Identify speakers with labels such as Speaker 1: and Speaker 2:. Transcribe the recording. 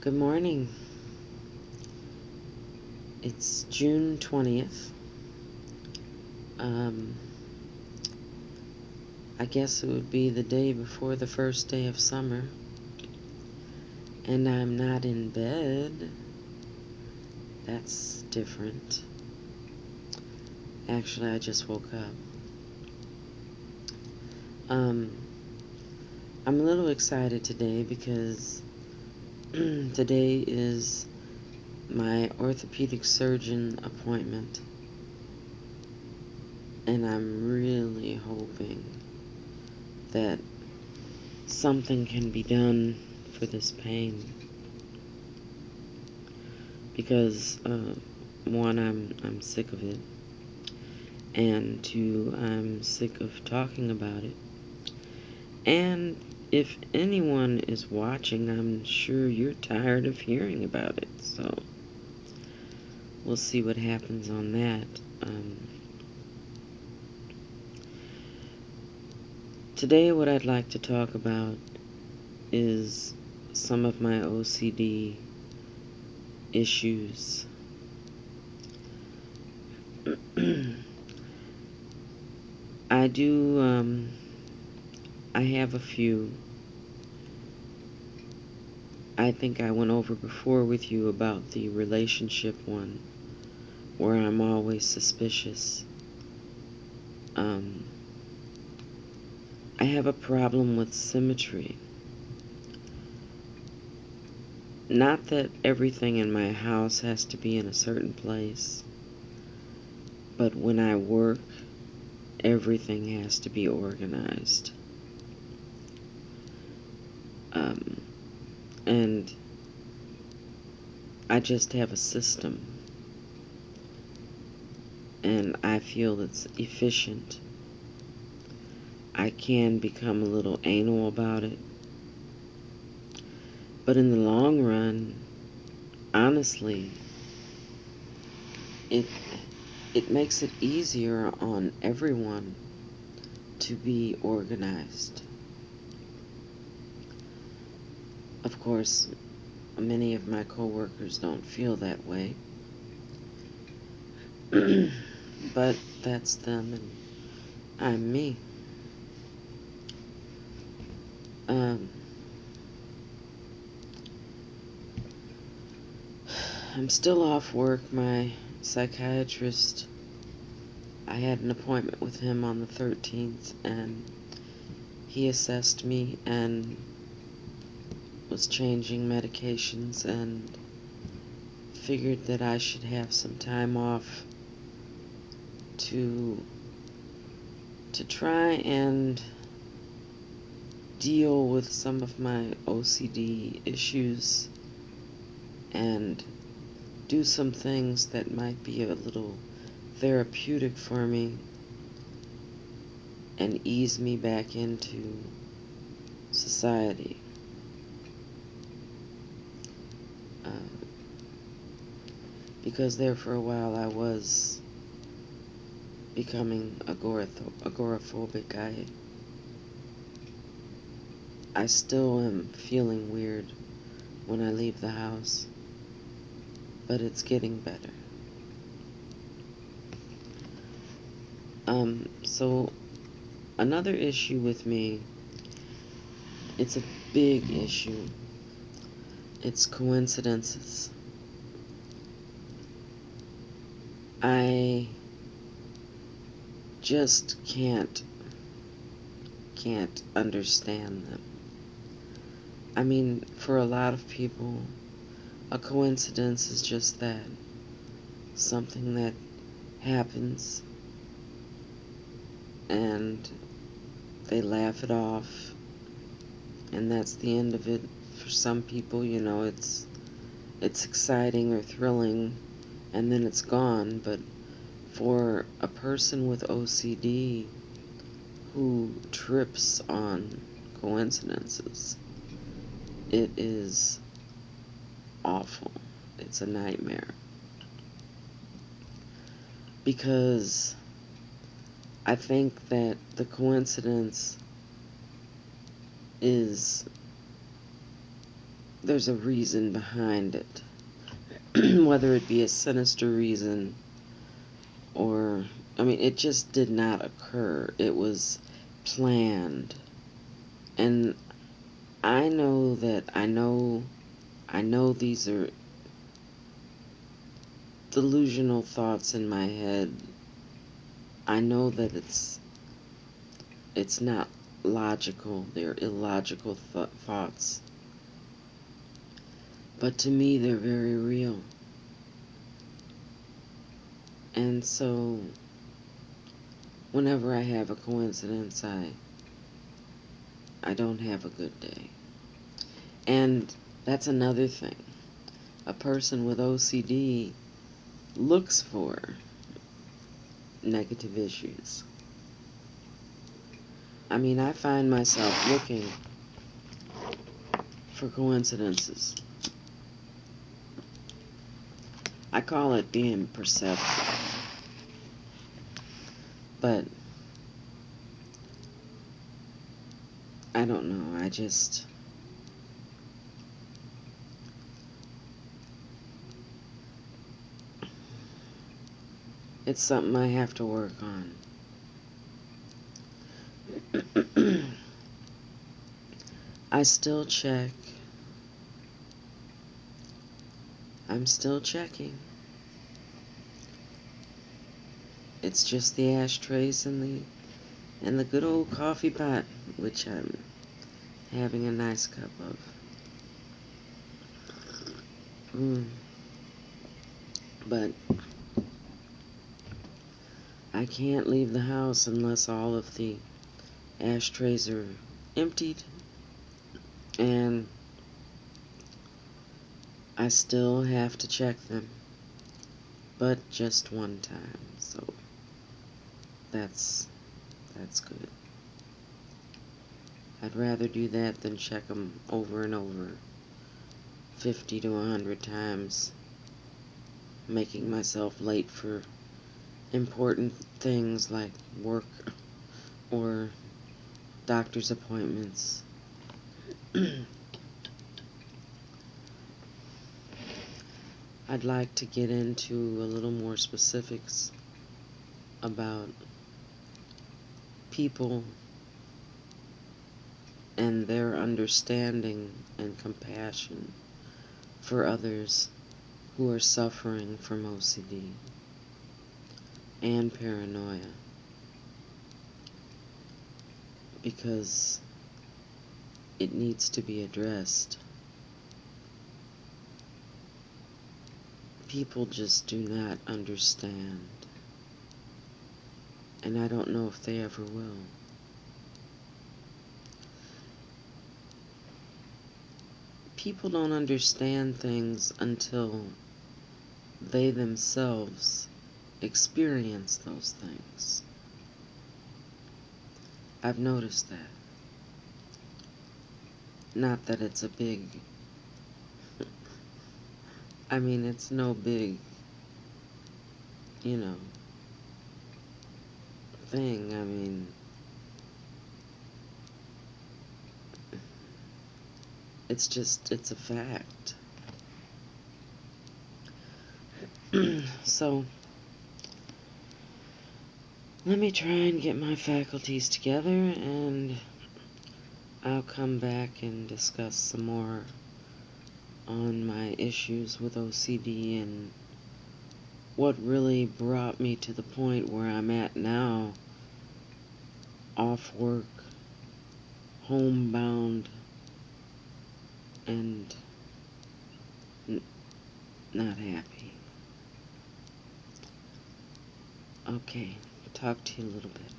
Speaker 1: Good morning. It's June 20th. Um, I guess it would be the day before the first day of summer. And I'm not in bed. That's different. Actually, I just woke up. Um, I'm a little excited today because today is my orthopedic surgeon appointment. And I'm really hoping that something can be done for this pain. Because one, I'm sick of it, and two, I'm sick of talking about it. And if anyone is watching, I'm sure you're tired of hearing about it. So we'll see what happens on that. Today, what I'd like to talk about is some of my OCD issues. I do, I have a few. I think I went over before with you about the relationship one, where I'm always suspicious. I have a problem with symmetry. Not that everything in my house has to be in a certain place, but when I work, everything has to be organized. And I just have a system, and I feel it's efficient. I can become a little anal about it, but in the long run, honestly, it makes it easier on everyone to be organized. Of course, many of my coworkers don't feel that way, but that's them and I'm me. I'm still off work. My psychiatrist, I had an appointment with him on the 13th, and he assessed me and was changing medications and figured that I should have some time off to try and deal with some of my OCD issues and do some things that might be a little therapeutic for me and ease me back into society. Because there for a while I was becoming agoraphobic. I still am feeling weird when I leave the house, but it's getting better. So another issue with me, it's a big issue. It's coincidences. I just can't understand them. I mean, for a lot of people, a coincidence is just that. Something that happens and they laugh it off and that's the end of it. For some people, it's exciting or thrilling and then it's gone, but for a person with OCD who trips on coincidences, it is awful. It's a nightmare. Because I think that the coincidence is there's a reason behind it. Whether it be a sinister reason or, I mean, it just did not occur. It was planned. And I know that I know these are delusional thoughts in my head. I know that it's not logical. They're illogical thoughts. But to me, they're very real. And so, whenever I have a coincidence, I don't have a good day. And that's another thing. A person with OCD looks for negative issues. I mean, I find myself looking for coincidences. I call it being perceptive. But I don't know. It's something I have to work on. I still check. I'm still checking. It's just the ashtrays and the good old coffee pot, which I'm having a nice cup of. But I can't leave the house unless all of the ashtrays are emptied, and I still have to check them, but just one time, so that's good. I'd rather do that than check them over and over 50 to 100 times, making myself late for important things like work or doctor's appointments. I'd like to get into a little more specifics about people and their understanding and compassion for others who are suffering from OCD and paranoia, because it needs to be addressed. People just do not understand, and I don't know if they ever will. People don't understand things until they themselves experience those things. I've noticed that. Not that it's a big, I mean, it's no big, you know, thing. I mean, it's a fact. So, let me try and get my faculties together, and I'll come back and discuss some more on my issues with OCD and what really brought me to the point where I'm at now, off work, homebound, and not happy. Okay, talk to you a little bit.